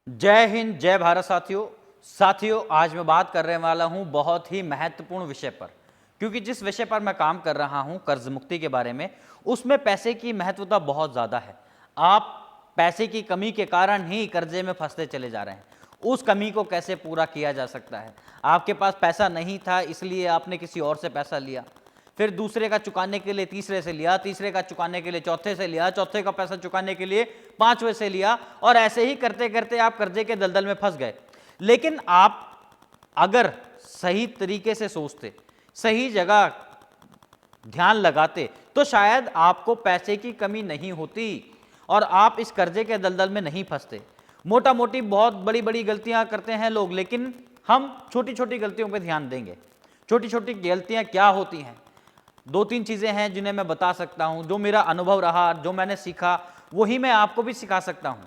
जय हिंद, जय भारत साथियों आज मैं बात करने वाला हूं बहुत ही महत्वपूर्ण विषय पर, क्योंकि जिस विषय पर मैं काम कर रहा हूं कर्ज मुक्ति के बारे में, उसमें पैसे की महत्वता बहुत ज़्यादा है। आप पैसे की कमी के कारण ही कर्जे में फंसते चले जा रहे हैं। उस कमी को कैसे पूरा किया जा सकता है? आपके पास पैसा नहीं था इसलिए आपने किसी और से पैसा लिया, फिर दूसरे का चुकाने के लिए तीसरे से लिया, तीसरे का चुकाने के लिए चौथे से लिया, चौथे का पैसा चुकाने के लिए पांचवें से लिया, और ऐसे ही करते करते आप कर्जे के दलदल में फंस गए। लेकिन आप अगर सही तरीके से सोचते, सही जगह ध्यान लगाते, तो शायद आपको पैसे की कमी नहीं होती और आप इस कर्जे के दलदल में नहीं फंसते। मोटा मोटी बहुत बड़ी बड़ी गलतियां करते हैं लोग, लेकिन हम छोटी छोटी गलतियों पर ध्यान देंगे। छोटी छोटी गलतियां क्या होती हैं? दो तीन चीज़ें हैं जिन्हें मैं बता सकता हूं, जो मेरा अनुभव रहा, जो मैंने सीखा, वही मैं आपको भी सिखा सकता हूं।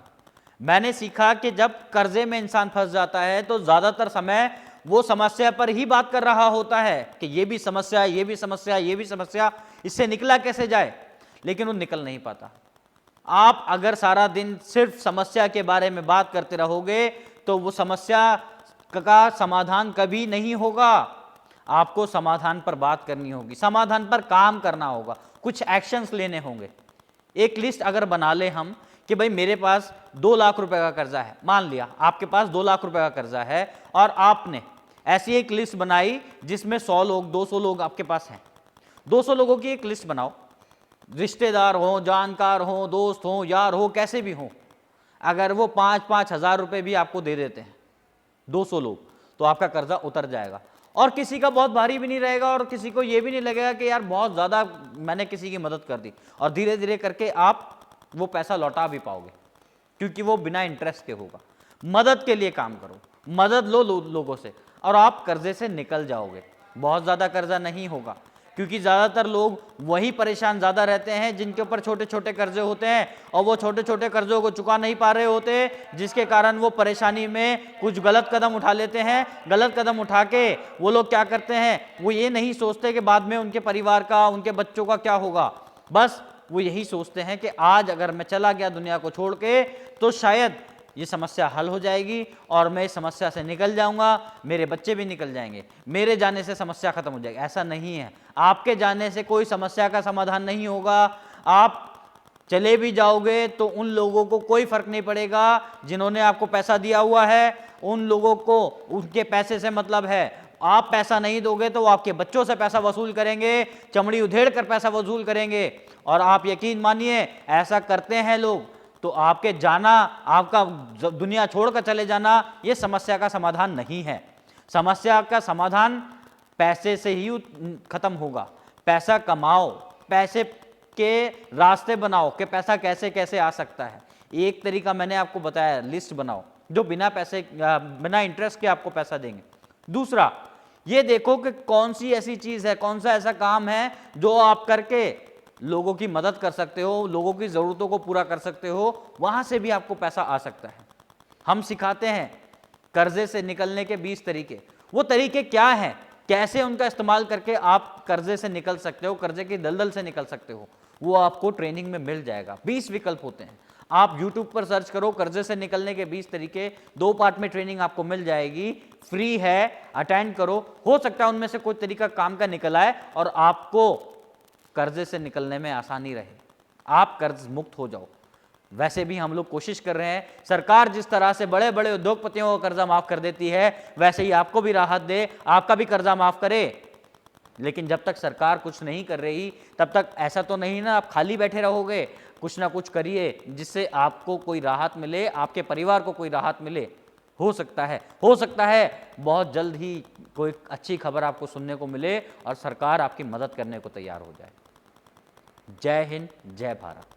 मैंने सीखा कि जब कर्जे में इंसान फंस जाता है तो ज़्यादातर समय वो समस्या पर ही बात कर रहा होता है कि ये भी समस्या, ये भी समस्या, ये भी समस्या, इससे निकला कैसे जाए, लेकिन वो निकल नहीं पाता। आप अगर सारा दिन सिर्फ समस्या के बारे में बात करते रहोगे तो वो समस्या का समाधान कभी नहीं होगा। आपको समाधान पर बात करनी होगी, समाधान पर काम करना होगा, कुछ एक्शंस लेने होंगे। एक लिस्ट अगर बना ले हम कि भाई मेरे पास 2 लाख रुपए का कर्जा है, मान लिया आपके पास 2 लाख रुपए का कर्जा है, और आपने ऐसी एक लिस्ट बनाई जिसमें 100 लोग, 200 लोग आपके पास हैं। 200 लोगों की एक लिस्ट बनाओ, रिश्तेदार हो, जानकार हो, दोस्त हो, यार हो, कैसे भी हो। अगर वो 5-5 हजार रुपए भी आपको दे देते हैं 200 लोग, तो आपका कर्जा उतर जाएगा और किसी का बहुत भारी भी नहीं रहेगा, और किसी को ये भी नहीं लगेगा कि यार बहुत ज़्यादा मैंने किसी की मदद कर दी, और धीरे धीरे करके आप वो पैसा लौटा भी पाओगे, क्योंकि वो बिना इंटरेस्ट के होगा। मदद के लिए काम करो, मदद लो लोगों से, और आप कर्जे से निकल जाओगे। बहुत ज़्यादा कर्जा नहीं होगा, क्योंकि ज़्यादातर लोग वही परेशान ज़्यादा रहते हैं जिनके ऊपर छोटे छोटे कर्जे होते हैं, और वो छोटे छोटे कर्जों को चुका नहीं पा रहे होते, जिसके कारण वो परेशानी में कुछ गलत कदम उठा लेते हैं। गलत कदम उठा के वो लोग क्या करते हैं, वो ये नहीं सोचते कि बाद में उनके परिवार का, उनके बच्चों का क्या होगा। बस वो यही सोचते हैं कि आज अगर मैं चला गया दुनिया को छोड़ के तो शायद ये समस्या हल हो जाएगी और मैं इस समस्या से निकल जाऊंगा, मेरे बच्चे भी निकल जाएंगे, मेरे जाने से समस्या खत्म हो जाएगी। ऐसा नहीं है, आपके जाने से कोई समस्या का समाधान नहीं होगा। आप चले भी जाओगे तो उन लोगों को कोई फर्क नहीं पड़ेगा जिन्होंने आपको पैसा दिया हुआ है। उन लोगों को उनके पैसे से मतलब है। आप पैसा नहीं दोगे तो वो आपके बच्चों से पैसा वसूल करेंगे, चमड़ी उधेड़ कर पैसा वसूल करेंगे, और आप यकीन मानिए ऐसा करते हैं लोग, तो आपके जाना, आपका दुनिया छोड़कर चले जाना, ये समस्या का समाधान नहीं है। समस्या का समाधान पैसे से ही खत्म होगा। पैसा कमाओ, पैसे के रास्ते बनाओ कि पैसा कैसे कैसे आ सकता है। एक तरीका मैंने आपको बताया, लिस्ट बनाओ जो बिना पैसे, बिना इंटरेस्ट के आपको पैसा देंगे। दूसरा, ये देखो कि कौन सी ऐसी चीज है, कौन सा ऐसा काम है जो आप करके लोगों की मदद कर सकते हो, लोगों की ज़रूरतों को पूरा कर सकते हो, वहाँ से भी आपको पैसा आ सकता है। हम सिखाते हैं कर्जे से निकलने के 20 तरीके। वो तरीके क्या हैं, कैसे उनका इस्तेमाल करके आप कर्जे से निकल सकते हो, कर्जे की दलदल से निकल सकते हो, वो आपको ट्रेनिंग में मिल जाएगा। 20 विकल्प होते हैं। आप YouTube पर सर्च करो कर्जे से निकलने के 20 तरीके, 2 पार्ट में ट्रेनिंग आपको मिल जाएगी, फ्री है, अटेंड करो। हो सकता है उनमें से कोई तरीका काम का निकल आए और आपको कर्जे से निकलने में आसानी रहे, आप कर्ज मुक्त हो जाओ। वैसे भी हम लोग कोशिश कर रहे हैं, सरकार जिस तरह से बड़े बड़े उद्योगपतियों का कर्जा माफ कर देती है, वैसे ही आपको भी राहत दे, आपका भी कर्जा माफ करे। लेकिन जब तक सरकार कुछ नहीं कर रही, तब तक ऐसा तो नहीं ना आप खाली बैठे रहोगे। कुछ ना कुछ करिए जिससे आपको कोई राहत मिले, आपके परिवार को कोई राहत मिले। हो सकता है बहुत जल्द ही कोई अच्छी खबर आपको सुनने को मिले और सरकार आपकी मदद करने को तैयार हो जाए। जय हिंद, जय भारत।